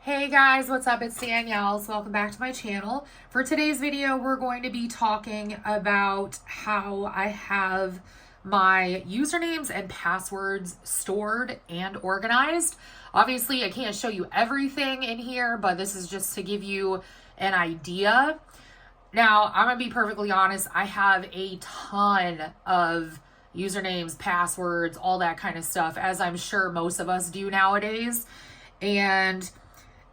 Hey guys, what's up? It's Danielle. So welcome back to my channel. For today's video, we're going to be talking about how I have my usernames and passwords stored and organized. Obviously, I can't show you everything in here, but this is just to give you an idea. Now, I'm going to be perfectly honest. I have a ton of usernames, passwords, all that kind of stuff, as I'm sure most of us do nowadays. And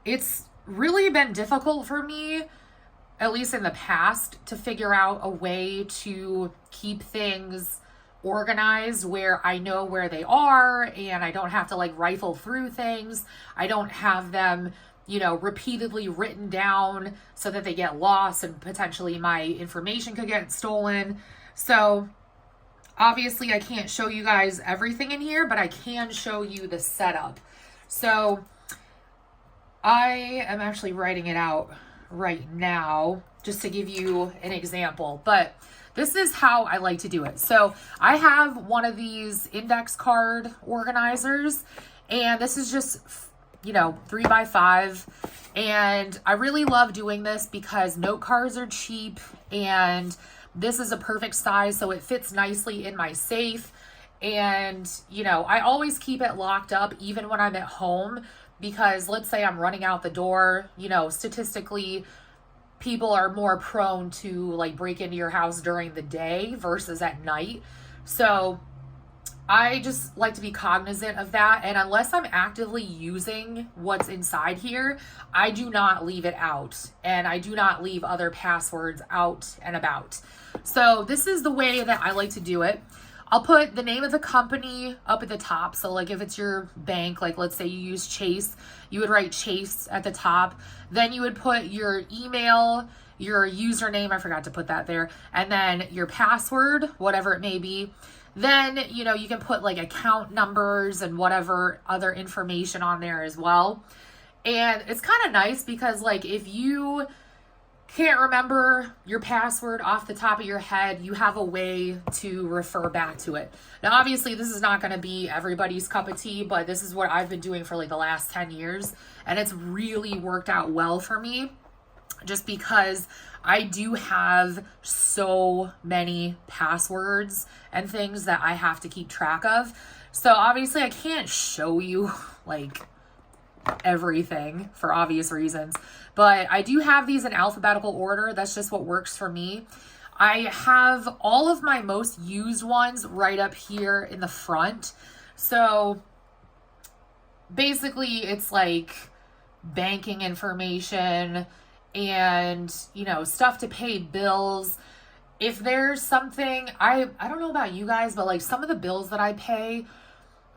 it's really been difficult for me, at least in the past, to figure out a way to keep things organized where I know where they are and I don't have to like rifle through things. I don't have them, repeatedly written down so that they get lost and potentially my information could get stolen. So obviously I can't show you guys everything in here, but I can show you the setup. So I am actually writing it out right now just to give you an example, but this is how I like to do it. So I have one of these index card organizers, and this is just 3x5, and I really love doing this because note cards are cheap and this is a perfect size, so it fits nicely in my safe. And I always keep it locked up even when I'm at home, because let's say I'm running out the door, statistically people are more prone to like break into your house during the day versus at night. So I just like to be cognizant of that. And unless I'm actively using what's inside here, I do not leave it out. And I do not leave other passwords out and about. So this is the way that I like to do it. I'll put the name of the company up at the top. So like if it's your bank, like let's say you use Chase, you would write Chase at the top. Then you would put your email, your username, I forgot to put that there, and then your password, whatever it may be. Then, you can put like account numbers and whatever other information on there as well. And it's kind of nice because like if you can't remember your password off the top of your head, you have a way to refer back to it. Now, obviously, this is not going to be everybody's cup of tea, but this is what I've been doing for like the last 10 years. And it's really worked out well for me just because I do have so many passwords and things that I have to keep track of. So obviously I can't show you like everything for obvious reasons, but I do have these in alphabetical order. That's just what works for me. I have all of my most used ones right up here in the front. So basically it's like banking information and stuff to pay bills. If there's something, I don't know about you guys, but like some of the bills that I pay,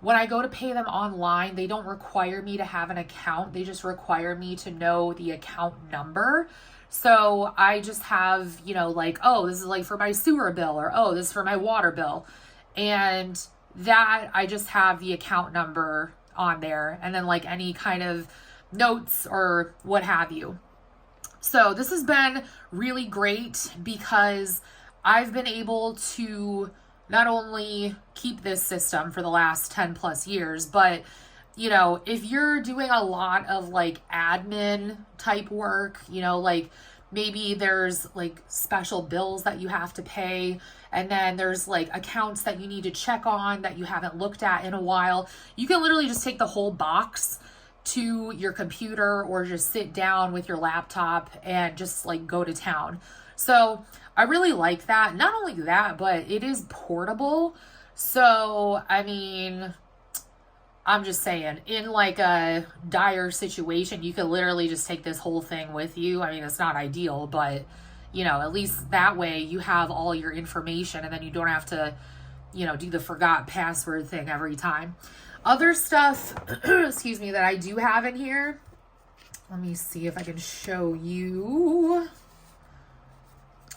when I go to pay them online, they don't require me to have an account. They just require me to know the account number. So I just have, like, oh, this is like for my sewer bill, or oh, this is for my water bill. And that I just have the account number on there, and then like any kind of notes or what have you. So this has been really great because I've been able to not only keep this system for the last 10 plus years, but if you're doing a lot of like admin type work, like maybe there's like special bills that you have to pay, and then there's like accounts that you need to check on that you haven't looked at in a while, you can literally just take the whole box to your computer or just sit down with your laptop and just like go to town. So I really like that. Not only that, but it is portable. So, I mean, I'm just saying, in like a dire situation, you could literally just take this whole thing with you. I mean, it's not ideal, but at least that way you have all your information and then you don't have to, do the forgot password thing every time. Other stuff, excuse me, that I do have in here. Let me see if I can show you.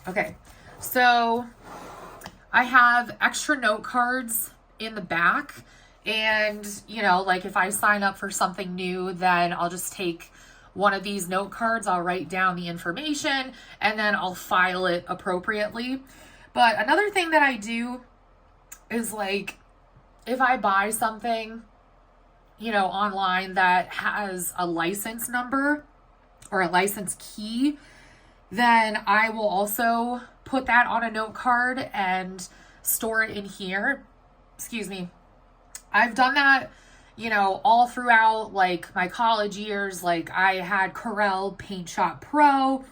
Okay, so I have extra note cards in the back. And, like if I sign up for something new, then I'll just take one of these note cards. I'll write down the information and then I'll file it appropriately. But another thing that I do is like, if I buy something online that has a license number or a license key, then I will also put that on a note card and store it in here. Excuse me. I've done that, all throughout like my college years. Like I had Corel Paint Shop Pro,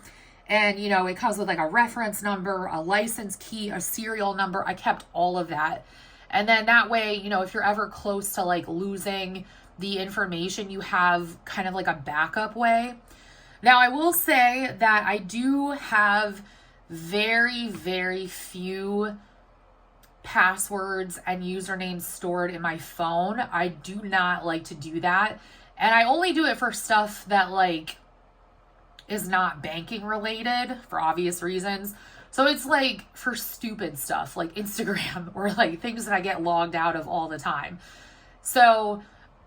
and it comes with like a reference number, a license key, a serial number. I kept all of that. And then that way, if you're ever close to like losing the information, you have kind of like a backup way. Now, I will say that I do have very, very few passwords and usernames stored in my phone. I do not like to do that. And I only do it for stuff that like is not banking related for obvious reasons. So it's like for stupid stuff like Instagram or like things that I get logged out of all the time. So,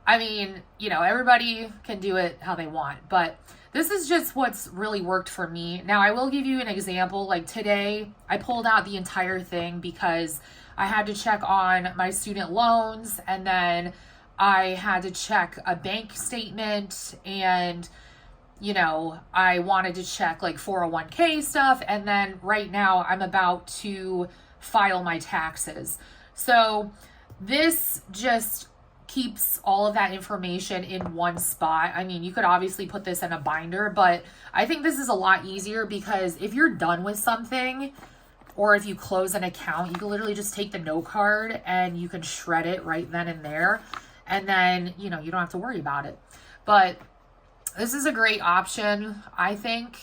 I mean, everybody can do it how they want, but this is just what's really worked for me. Now, I will give you an example. Like today, I pulled out the entire thing because I had to check on my student loans, and then I had to check a bank statement, and I wanted to check like 401k stuff. And then right now I'm about to file my taxes. So this just keeps all of that information in one spot. I mean, you could obviously put this in a binder, but I think this is a lot easier because if you're done with something, or if you close an account, you can literally just take the note card and you can shred it right then and there. And then, you don't have to worry about it. But this is a great option, I think.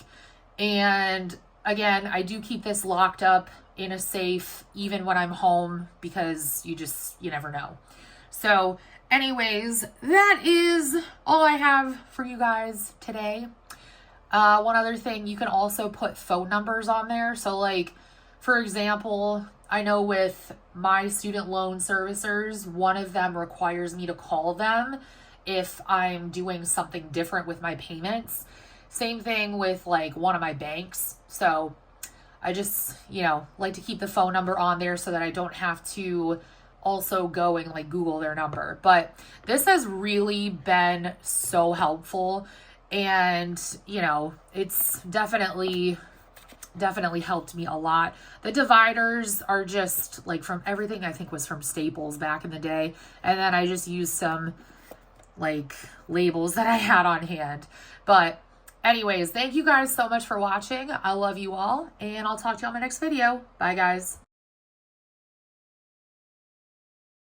And again, I do keep this locked up in a safe, even when I'm home, because you never know. So anyways, that is all I have for you guys today. One other thing, you can also put phone numbers on there. So like, for example, I know with my student loan servicers, one of them requires me to call them if I'm doing something different with my payments. Same thing with like one of my banks. So I just, like to keep the phone number on there so that I don't have to also go and like Google their number. But this has really been so helpful, and it's definitely helped me a lot. The dividers are just like from everything I think was from Staples back in the day, and then I just used some like labels that I had on hand. But anyways, thank you guys so much for watching. I love you all, and I'll talk to you on my next video. Bye guys.